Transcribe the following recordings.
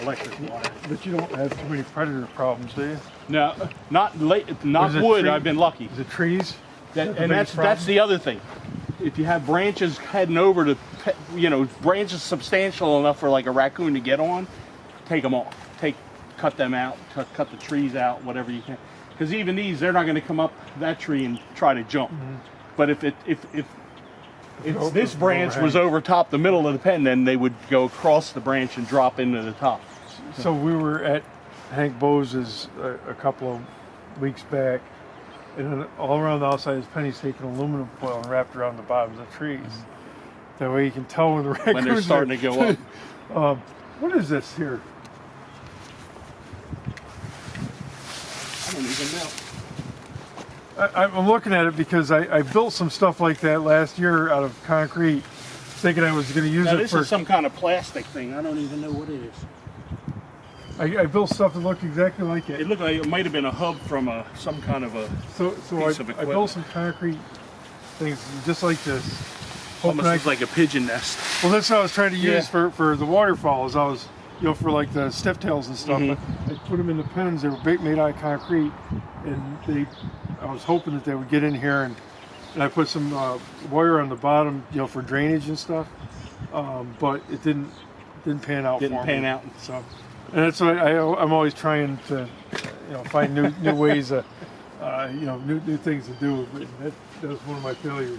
electric water. But you don't have too many predator problems, do you? No, not wood. I've been lucky. Is it trees? And that's the other thing. If you have branches heading over to, branches substantial enough for like a raccoon to get on, take them off. Cut them out. Cut the trees out, whatever you can. Because even these, they're not going to come up that tree and try to jump. Mm-hmm. But if this branch was over top the middle of the pen, then they would go across the branch and drop into the top. So we were at Hank Bose's a couple of weeks back, and then all around the outside his pen, he's taken aluminum foil and wrapped around the bottoms of trees. Mm-hmm. That way you can tell when the raccoons when they're starting to go up. What is this here? I don't even know. I'm looking at it because I built some stuff like that last year out of concrete, thinking I was going to use it this is some kind of plastic thing. I don't even know what it is. I built stuff that looked exactly like it. It looked like it might have been a hub from some kind of a piece of equipment. I built some concrete things just like this. Almost looks like a pigeon nest. Well, that's what I was trying to use for the waterfalls. I was, for like the stiff tails and stuff. Mm-hmm. I put them in the pens. They were made out of concrete, and I was hoping that they would get in here, and I put some wire on the bottom, for drainage and stuff. But it didn't pan out. Didn't pan out. So, and that's why I'm always trying to, find new ways, new things to do. But that was one of my failures.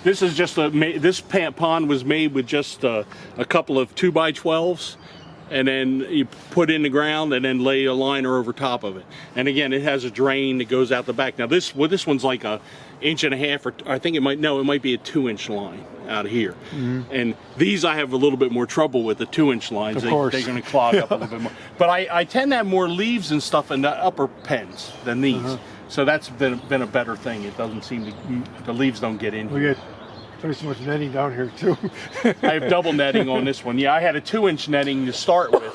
This is just this pond was made with just a couple of 2x12s, and then you put in the ground and then lay a liner over top of it. And again, it has a drain that goes out the back. Now this one's like a inch and a half, or I think it might be a 2-inch line out of here. Mm-hmm. And these I have a little bit more trouble with the 2-inch lines. Of course. They're going to clog up a little bit more. But I tend to have more leaves and stuff in the upper pens than these. Uh-huh. So that's been a better thing. It doesn't seem the leaves don't get in. We got twice as much netting down here too. I have double netting on this one. Yeah, I had a 2-inch netting to start with,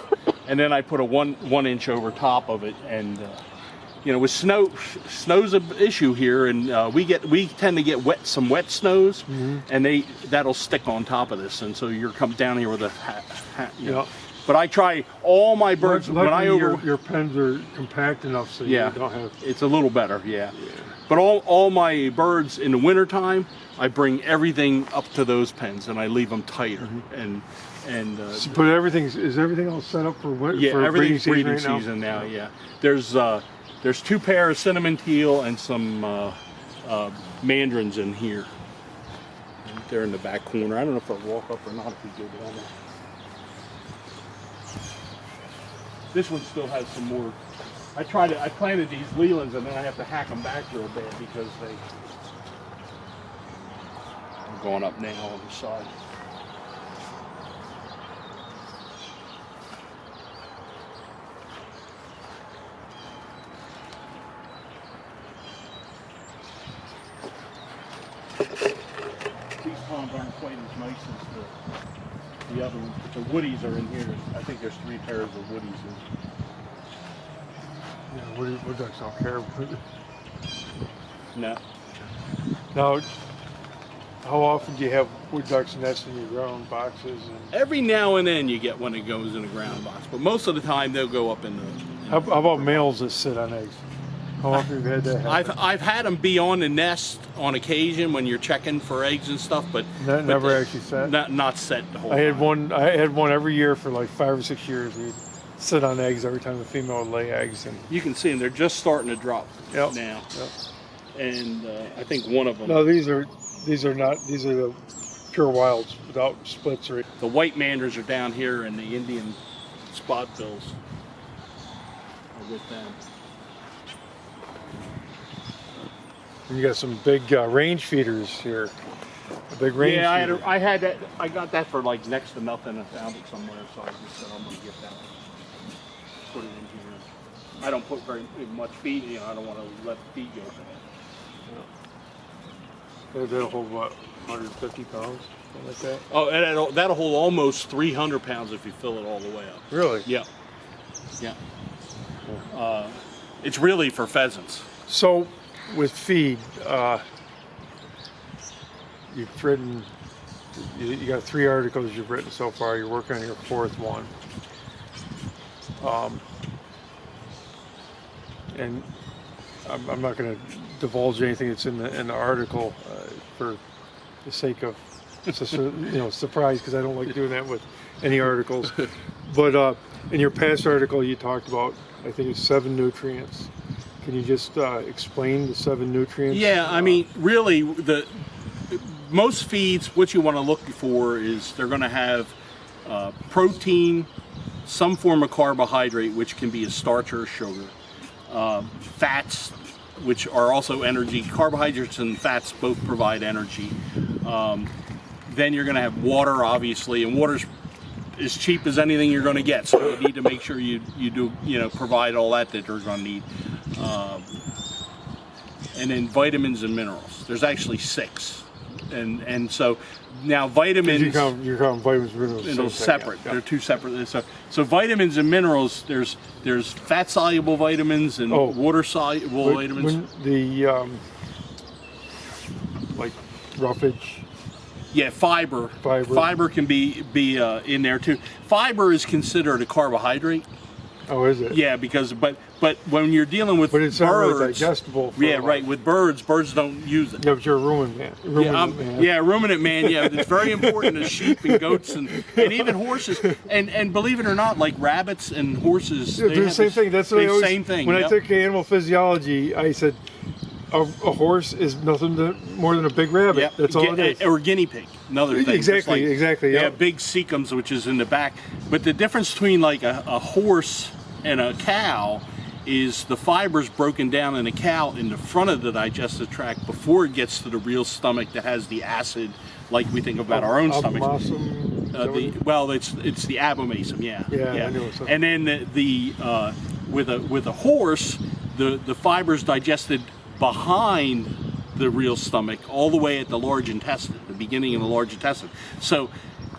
and then I put a one inch over top of it. And with snow's an issue here, and we tend to get some wet snows, mm-hmm. and that'll stick on top of this, and so you're coming down here with a hat. Yep. But I try all my birds your pens are compact enough so you don't have. It's a little better, yeah. But all my birds in the wintertime, I bring everything up to those pens and I leave them tighter. Mm-hmm. But is everything all set up for winter? Yeah, for everything's breeding season now. Yeah. There's 2 pair of cinnamon teal and some mandarins in here. They're in the back corner. I don't know if I'll walk up or not if we go down there. This one still has some more. I planted these Lelands and then I have to hack them back real bad because I'm going up now on the side. These ponds aren't quite as nice as the other ones, but the woodies are in here. I think there's 3 pairs of woodies in. Yeah, wood ducks don't care. No. Now, how often do you have wood ducks nesting in your ground boxes? Every now and then you get one that goes in a ground box, but most of the time they'll go up in the. How about males that sit on eggs? How often have you had that happen? I've had them be on the nest on occasion when you're checking for eggs and stuff, but never actually set. Not set the whole I had time. I had one every year for like 5 or 6 years. He'd sit on eggs every time the female would lay eggs, and you can see them. They're just starting to drop now. Yep. And I think one of them. No, these are not. These are the pure wilds without splits or. The white manders are down here, and the Indian spot bills are with them. And you got some big range feeders here. A big range. Yeah, I had that. I got that for like next to nothing. I found it somewhere, so I just said I'm gonna get that. Put it in here. I don't put very much feed. I don't want to let the feed go. That'll hold what, 150 pounds, something like that. Oh, and that'll hold almost 300 pounds if you fill it all the way up. Really? Yeah. Yeah. It's really for pheasants. So, with feed, you've ridden you got 3 articles you've written so far. You're working on your 4th one. And I'm not going to divulge anything that's in the article for the sake of surprise, because I don't like doing that with any articles. But in your past article, you talked about, I think it's 7 nutrients. Can you just explain the 7 nutrients? Yeah, I mean, really, most feeds, what you want to look for is they're going to have protein, some form of carbohydrate, which can be a starch or a sugar, fats, which are also energy. Carbohydrates and fats both provide energy. Then you're going to have water, obviously, and water's as cheap as anything you're going to get. So you need to make sure you do provide all that they're going to need. And then vitamins and minerals. There's actually 6, and so now vitamins. You're counting vitamins and minerals separate. Yeah. They're 2 separate. So vitamins and minerals. There's fat soluble vitamins and water soluble vitamins. When the like roughage. Yeah, fiber. Fiber can be in there too. Fiber is considered a carbohydrate. Oh, is it? Yeah, because but when you're dealing with it's not really digestible. Yeah, right. With birds don't use it. Yeah, but you're a ruminant man. Ruminant man. Yeah, it's very important to sheep and goats and even horses. And believe it or not, like rabbits and horses, they're the same thing. That's the same thing. When I took animal physiology, I said a horse is nothing more than a big rabbit. Yep. That's all it is. Or guinea pig. Another thing. Exactly. Exactly. Yeah, big cecums, which is in the back. But the difference between like a horse and a cow is the fibers broken down in a cow in the front of the digestive tract before it gets to the real stomach that has the acid, like we think about our own stomachs. It's the abomasum, yeah. Yeah. I know and then with a horse, the fibers digested behind the real stomach, all the way at the large intestine, the beginning of the large intestine. So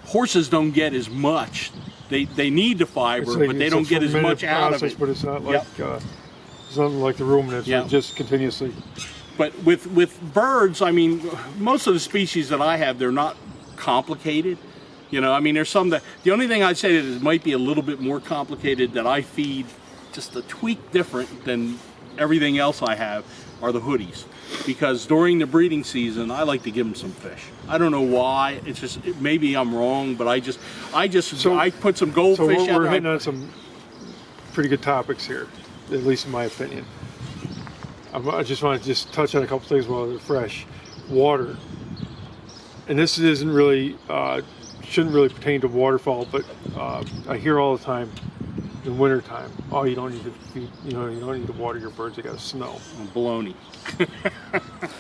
horses don't get as much. They need the fiber, but they don't get as much out of it. But it's not like something like the ruminants, just continuously. But with birds, I mean, most of the species that I have, they're not complicated. I mean, there's some that, the only thing I'd say that it might be a little bit more complicated that I feed just a tweak different than everything else I have are the hoodies. Because during the breeding season, I like to give them some fish. I don't know why. It's just, maybe I'm wrong, but I put some goldfish out there. So we're hitting on some pretty good topics here, at least in my opinion. I just want to touch on a couple things while they're fresh. Water, and this isn't really shouldn't really pertain to waterfowl, but I hear all the time in winter time, oh, you don't need to feed, you don't need to water your birds, they got snow. Baloney.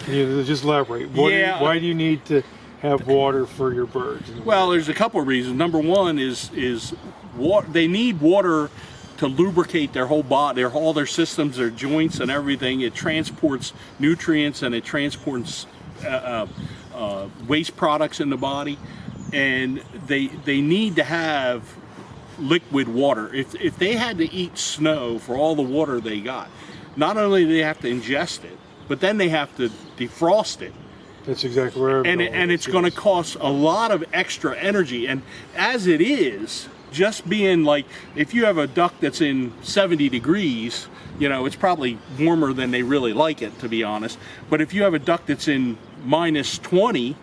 Can you just elaborate? Why do you need to have water for your birds? Well, there's a couple of reasons. Number one is water. They need water to lubricate their whole body, all their systems, their joints and everything. It transports nutrients and it transports waste products in the body, and they need to have liquid water. If they had to eat snow for all the water they got, not only do they have to ingest it, but then they have to defrost it. That's exactly where I'm going. And it's going to cost a lot of extra energy. And as it is, just being like, if you have a duck that's in 70 degrees, it's probably warmer than they really like it, to be honest. But if you have a duck that's in minus 20,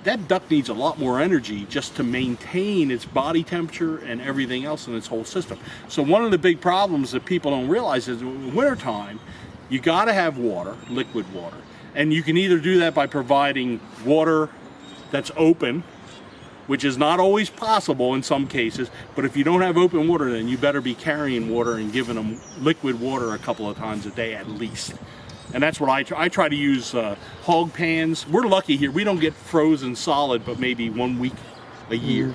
that duck needs a lot more energy just to maintain its body temperature and everything else in its whole system. So one of the big problems that people don't realize is in wintertime, you got to have water, liquid water. And you can either do that by providing water that's open, which is not always possible in some cases, but if you don't have open water, then you better be carrying water and giving them liquid water a couple of times a day at least. And that's what I try to use hog pans. We're lucky here. We don't get frozen solid, but maybe 1 week a year.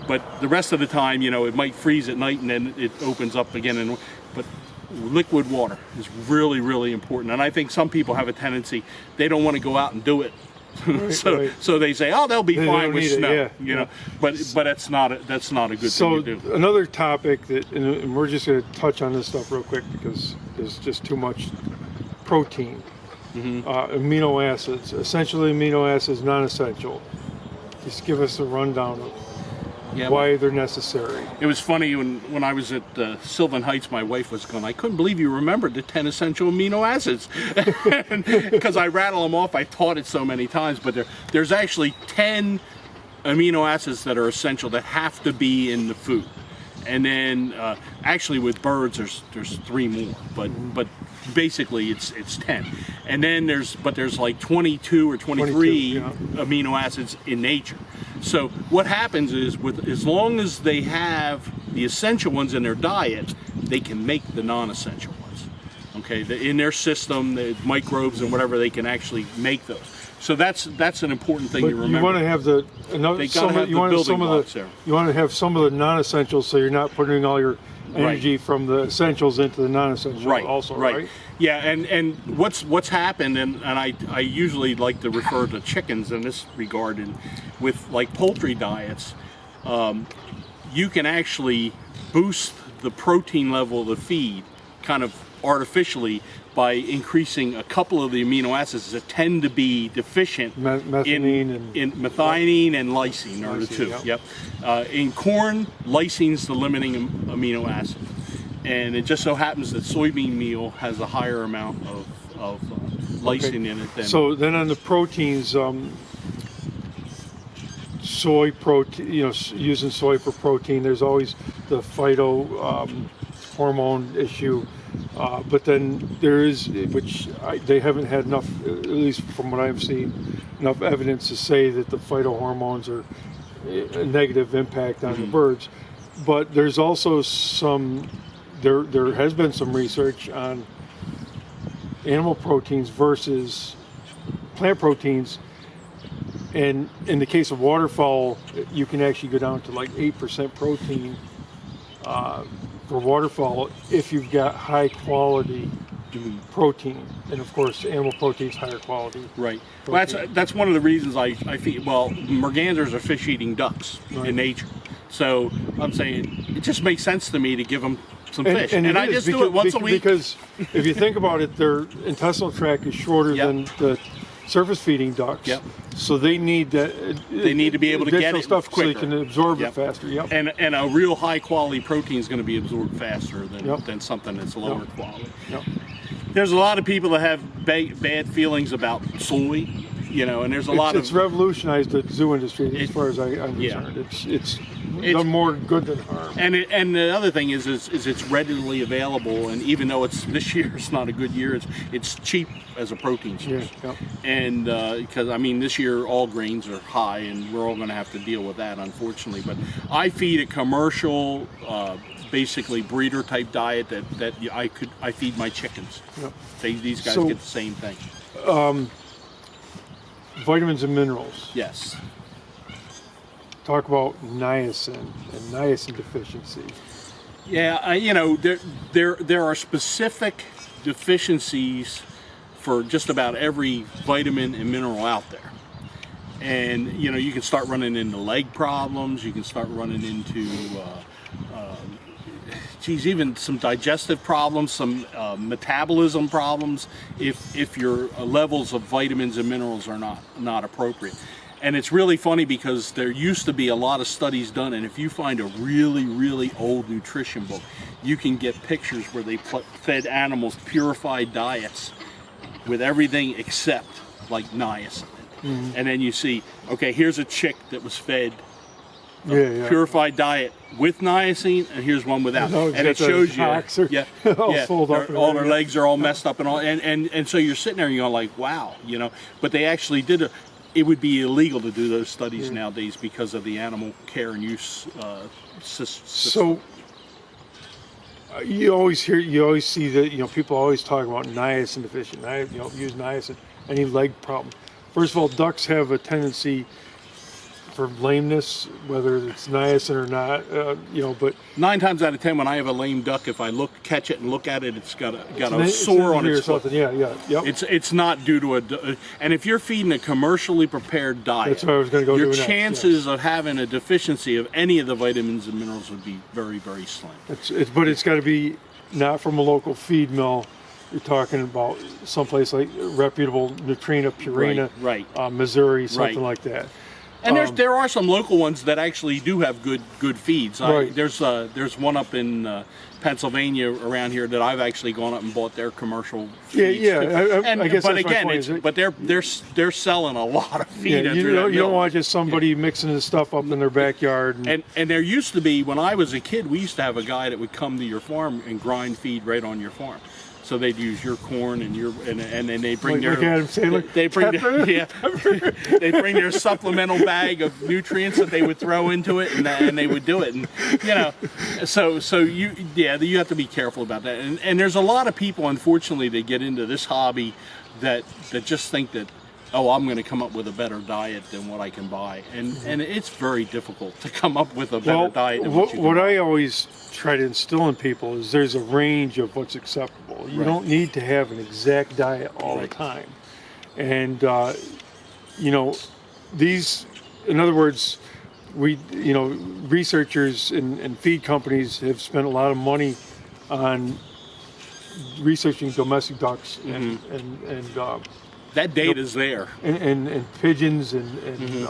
But the rest of the time, it might freeze at night and then it opens up again. But liquid water is really, really important. And I think some people have a tendency, they don't want to go out and do it. So they say, oh, they'll be fine with snow. But that's not a good thing to do. So another topic and we're just going to touch on this stuff real quick because there's just too much. Protein, amino acids, essentially amino acids, non-essential. Just give us a rundown of Yeah, why they're necessary. it was funny when I was at Sylvan Heights, my wife was going, I couldn't believe you remembered the 10 essential amino acids. Because I rattle them off, I taught it so many times, but there's actually 10 amino acids that are essential that have to be in the food. And then actually with birds there's 3 more, but basically it's 10. And then there's like 22 or 23 amino acids in nature. So what happens is, as long as they have the essential ones in their diet, they can make the non-essential ones. Okay, in their system, the microbes and whatever, they can actually make those. So that's an important thing to remember. You want to have the you want to have some of the non-essentials, so you're not putting all your energy from the essentials into the non-essentials. Right. Yeah, and what's happened, and I usually like to refer to chickens in this regard, and with like poultry diets, you can actually boost the protein level of the feed kind of artificially by increasing a couple of the amino acids that tend to be deficient in methionine and lysine are the two. Yep. In corn, lysine's the limiting amino acid, and it just so happens that soybean meal has a higher amount of lysine in it than. So then on the proteins, soy protein, using soy for protein, there's always the phyto hormone issue. But then there is, they haven't had enough, at least from what I've seen, enough evidence to say that the phytohormones are a negative impact on the birds. But there's also there has been some research on animal proteins versus plant proteins. And in the case of waterfowl, you can actually go down to like 8% protein for waterfowl if you've got high quality protein, and of course animal protein is higher quality. Right. Well, that's one of the reasons I feed. Well, mergansers are fish-eating ducks in nature, so I'm saying it just makes sense to me to give them some fish, and I just do it once a week. Because if you think about it, their intestinal tract is shorter than the surface feeding ducks. Yep. So they need that. They need to be able to get it stuff quicker, so they can absorb it faster. Yep. And a real high quality protein is going to be absorbed faster than something that's lower quality. Yep. There's a lot of people that have bad feelings about soy, and there's a lot of. It's revolutionized the zoo industry as far as I'm concerned. It's done more good than harm. And the other thing is it's readily available, and even though this year it's not a good year, it's cheap as a protein source. Yeah. And because this year all grains are high, and we're all going to have to deal with that, unfortunately. But I feed a commercial, basically breeder type diet that I feed my chickens. Yep. These guys get the same thing. Vitamins and minerals. Yes. Talk about niacin and niacin deficiency. Yeah, there are specific deficiencies for just about every vitamin and mineral out there. And you can start running into leg problems, you can start running into even some digestive problems, some metabolism problems if your levels of vitamins and minerals are not appropriate. And it's really funny because there used to be a lot of studies done, and if you find a really, really old nutrition book, you can get pictures where they fed animals purified diets with everything except like niacin. Mm-hmm. And then you see, okay, here's a chick that was fed purified diet with niacin, and here's one without. And it shows you, all their legs are all messed up and all, and so you're sitting there and you're like, wow, but they actually did it would be illegal to do those studies nowadays because of the animal care and use system. So you always see that people always talk about niacin deficient. Use niacin. Any leg problem. First of all, ducks have a tendency for lameness, whether it's niacin or not, but 9 times out of 10, when I have a lame duck, if I catch it and look at it, it's got a sore on its foot. Yep. It's not due to and if you're feeding a commercially prepared diet, that's what I was going to go your chances of having a deficiency of any of the vitamins and minerals would be very, very slim. But it's got to be not from a local feed mill. You're talking about someplace like reputable Nutritional, Purina, right. Missouri, something like that. And there are some local ones that actually do have good feeds. Right. There's one up in Pennsylvania around here that I've actually gone up and bought their commercial feeds. Yeah, yeah. I guess but that's my again, point, but they're selling a lot of feed. Yeah, you don't want just somebody mixing this stuff up in their backyard. And there used to be, when I was a kid, we used to have a guy that would come to your farm and grind feed right on your farm. So they'd use your corn and then they bring like Adam Sandler. they bring their supplemental bag of nutrients that they would throw into it, and they would do it. And so you have to be careful about that. And there's a lot of people, unfortunately, that get into this hobby that just think that, oh, I'm going to come up with a better diet than what I can buy, and it's very difficult to come up with a better diet than what I always try to instill in people is there's a range of what's acceptable. You don't need to have an exact diet all the time. And these, in other words, researchers and feed companies have spent a lot of money on researching domestic ducks and that data's there, and pigeons and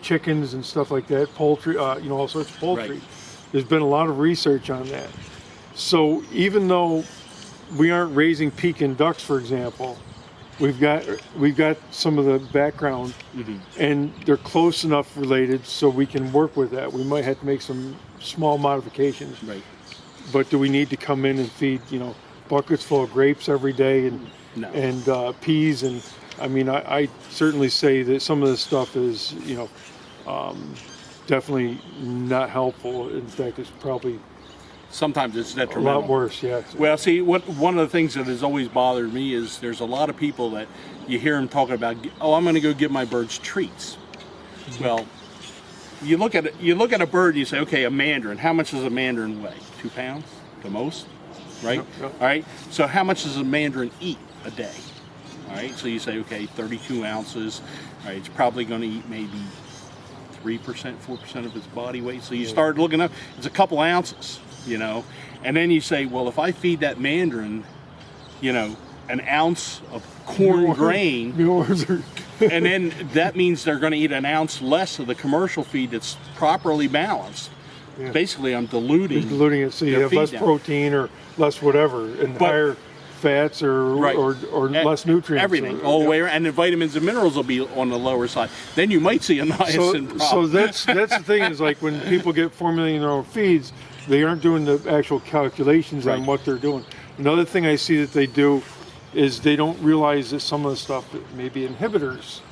chickens and stuff like that, poultry, all sorts of poultry. Right. There's been a lot of research on that. So even though we aren't raising Pekin ducks, for example, we've got some of the background, and they're close enough related so we can work with that. We might have to make some small modifications. Right. But do we need to come in and feed buckets full of grapes every day and peas? And I mean, I certainly say that some of this stuff is definitely not helpful. In fact, it's probably sometimes it's detrimental. A lot worse, yeah. Well, see, one of the things that has always bothered me is there's a lot of people that you hear them talking about, oh, I'm going to go give my birds treats. Well, you look at a bird and you say, okay, a mandarin. How much does a mandarin weigh? 2 pounds, the most, right? Yep. All right. So how much does a mandarin eat a day? All right. So you say, okay, 32 ounces. All right. It's probably going to eat maybe 3%, 4% of its body weight. So you start looking up, it's a couple ounces, and then you say, well, if I feed that mandarin, an ounce of corn grain, and then that means they're going to eat an ounce less of the commercial feed that's properly balanced. Yeah. Basically, I'm diluting it, so you have less protein or less whatever, and higher fats or less nutrients. Everything, all the way around. And the vitamins and minerals will be on the lower side. Then you might see a niacin problem. So that's the thing, is like when people get formulating their own feeds, they aren't doing the actual calculations on what they're doing. Another thing I see that they do is they don't realize that some of the stuff that may be inhibitors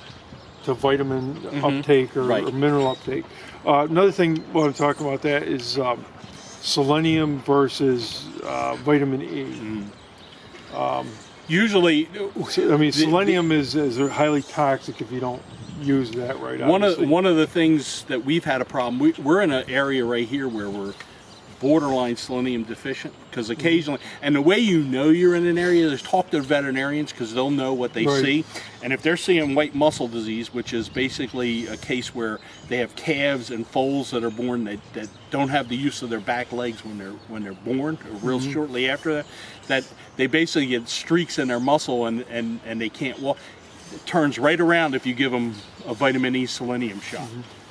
to vitamin uptake or mineral uptake. Another thing while I'm talking about that is selenium versus vitamin E. Usually, selenium is highly toxic if you don't use that right. One of the things that we've had a problem, we're in an area right here where we're borderline selenium deficient, because occasionally, and the way you're in an area is talk to veterinarians, because they'll know what they see. And if they're seeing white muscle disease, which is basically a case where they have calves and foals that are born that don't have the use of their back legs when they're born, or real shortly after that they basically get streaks in their muscle and they can't walk. It turns right around if you give them a vitamin E selenium shot.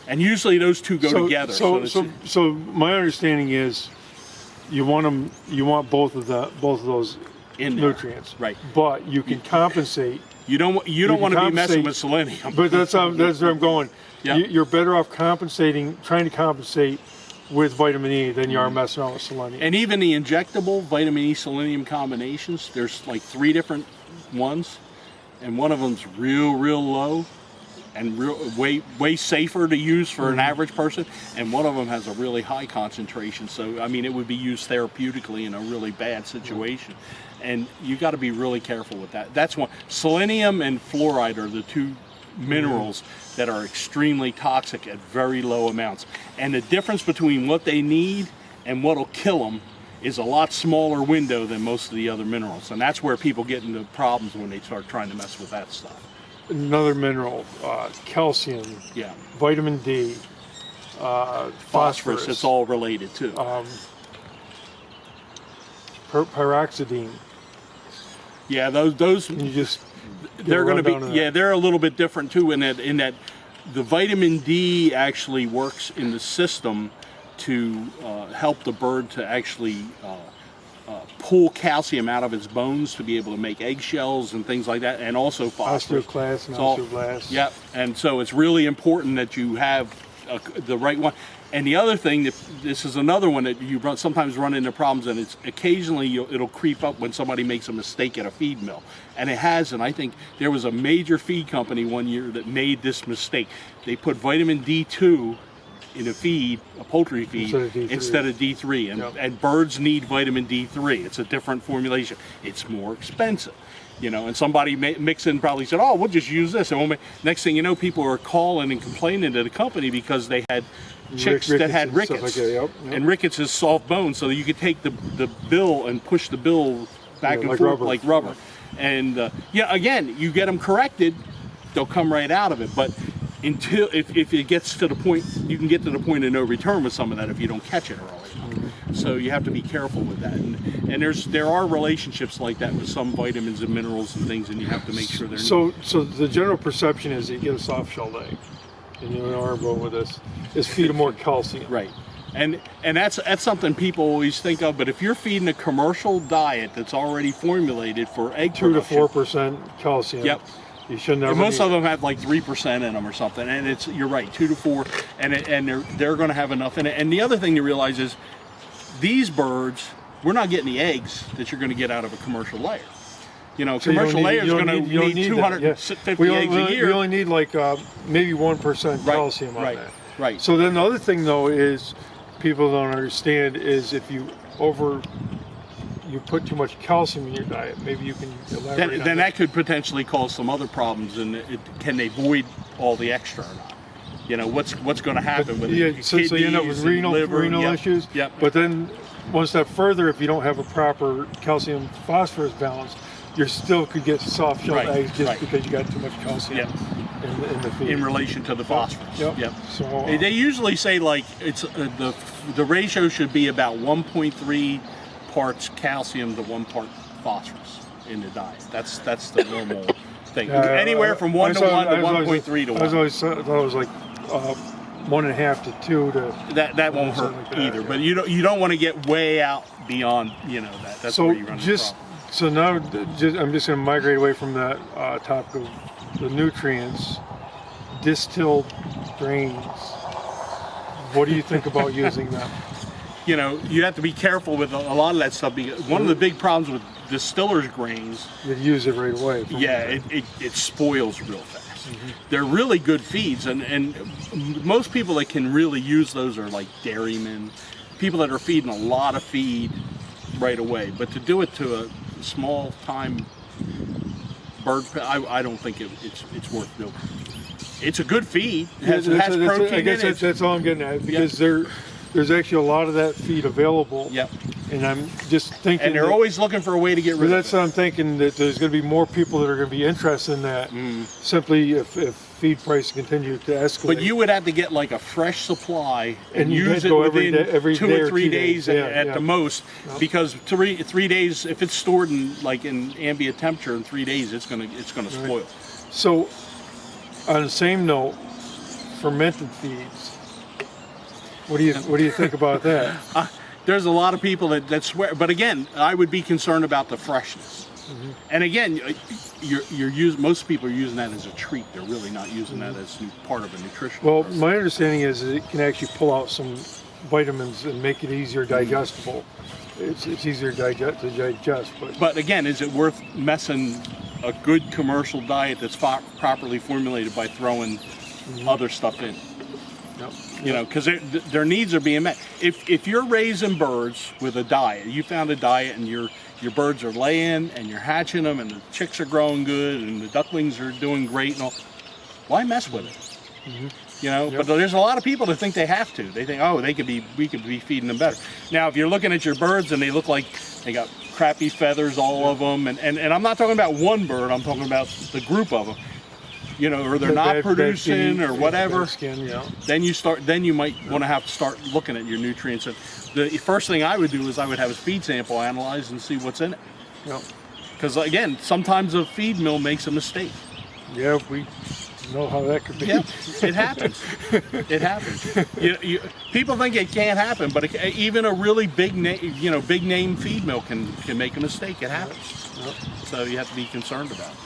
And usually those two go together. So my understanding is you want both of those in nutrients, right? But you can compensate. You don't want to be messing with selenium. But that's where I'm going. Yep. You're better off trying to compensate with vitamin E than you are messing around with selenium. And even the injectable vitamin E selenium combinations, there's like 3 different ones, and one of them's real low and way safer to use for an average person, and one of them has a really high concentration. So I mean, it would be used therapeutically in a really bad situation, and you got to be really careful with that. That's one. Selenium and fluoride are the 2 minerals that are extremely toxic at very low amounts, and the difference between what they need and what'll kill them is a lot smaller window than most of the other minerals, and that's where people get into problems when they start trying to mess with that stuff. Another mineral, calcium, vitamin D, phosphorus. It's all related too. Pyroxidine. Yeah, those. You just they're going to be. They're a little bit different too. In that the vitamin D actually works in the system to help the bird to actually pull calcium out of its bones to be able to make eggshells and things like that, and also phosphorus. Osteoclast and So, osteoblasts. Yep, and so it's really important that you have the right one. And the other thing, that this is another one that you sometimes run into problems, and it's occasionally it'll creep up when somebody makes a mistake at a feed mill. And it has, and I think there was a major feed company one year that made this mistake. They put vitamin D2 in a feed, a poultry feed, instead of D3. And, and birds need vitamin D3. It's a different formulation. It's more expensive. You know, and somebody mixing probably said, oh, we'll just use this. And next thing you know, people are calling and complaining to the company because they had chicks that had rickets. Like that, And rickets is soft bone, so you could take the bill and push the bill back and forth like rubber. And yeah, again, you get them corrected, they'll come right out of it. But until if it gets to the point, you can get to the point of no return with some of that if you don't catch it early enough. So you have to be careful with that. And there are relationships like that with some vitamins and minerals and things, and you have to make sure they're so the general perception is that you get a soft shelled egg, and you know our role with this is feed them more calcium. Right. And that's something people always think of, but if you're feeding a commercial diet that's already formulated for egg 2 to production, 4% calcium. Yep. You should never. Most of them have like 3% in them or something, and you're right, 2 to 4, and they're going to have enough in it. And the other thing to realize is these birds, we're not getting the eggs that you're going to get out of a commercial layer. You know, commercial layer is going to need 250 eggs a year. We only need like maybe 1% calcium on that. Right. So then the other thing though is people don't understand is if you put too much calcium in your diet, maybe you can elaborate then that could potentially cause some other problems. And can they void all the extra or not? You know, what's going to happen with so you end up with renal issues. Yep. But then one step further, if you don't have a proper calcium phosphorus balance, you still could get soft shell eggs just because you got too much calcium in the feed. In relation to the phosphorus. Yep. So they usually say like it's the ratio should be about 1.3 parts calcium to 1 part phosphorus in the diet. That's the normal thing. Anywhere from 1 to 1 to 1.3 to 1. I always thought it was like 1.5 to 2 to. That won't hurt like either. But you don't want to get way out beyond that. That's where you run into problems. So now I'm just going to migrate away from that topic of the nutrients. Distilled grains. What do you think about using them? You know, you have to be careful with a lot of that stuff because one of the big problems with distillers grains, you use it right away. It spoils real fast. They're really good feeds, and most people that can really use those are like dairymen, people that are feeding a lot of feed right away. But to do it to a small time bird, I don't think it's worth doing. It's a good feed. It has protein I guess in it. that's all I'm getting at because there's actually a lot of that feed available. Yep. And I'm just thinking. And they're always looking for a way to get rid of it. That's what I'm thinking, that there's going to be more people that are going to be interested in that simply if feed prices continue to escalate. But you would have to get like a fresh supply and you use it go within every 2 day or 3 days. days at the most, because 3 days, if it's stored in ambient temperature in 3 days, it's gonna spoil. So, on the same note, fermented feeds. What do you think about that? There's a lot of people that swear, but again, I would be concerned about the freshness. And again, most people are using that as a treat. They're really not using that as part of a nutritional. Well, my understanding is that it can actually pull out some vitamins and make it easier digestible. It's easier to digest. But again, is it worth messing a good commercial diet that's properly formulated by throwing other stuff in? You know, because their needs are being met. If you're raising birds with a diet, you found a diet and your birds are laying and you're hatching them and the chicks are growing good and the ducklings are doing great and all, why mess with it? You know, but there's a lot of people that think they have to. They think, oh, we could be feeding them better. Now, if you're looking at your birds and they look like they got crappy feathers, all of them, and I'm not talking about one bird, I'm talking about the group of them. You know, or they're not producing or whatever, then you might want to have to start looking at your nutrients. And the first thing I would do is I would have a feed sample analyzed and see what's in it. Because again, sometimes a feed mill makes a mistake. Yeah, know how that could be. Yeah, it happens. It happens. People think it can't happen, but even a really big name feed mill can make a mistake. It happens. Yep. So you have to be concerned about that.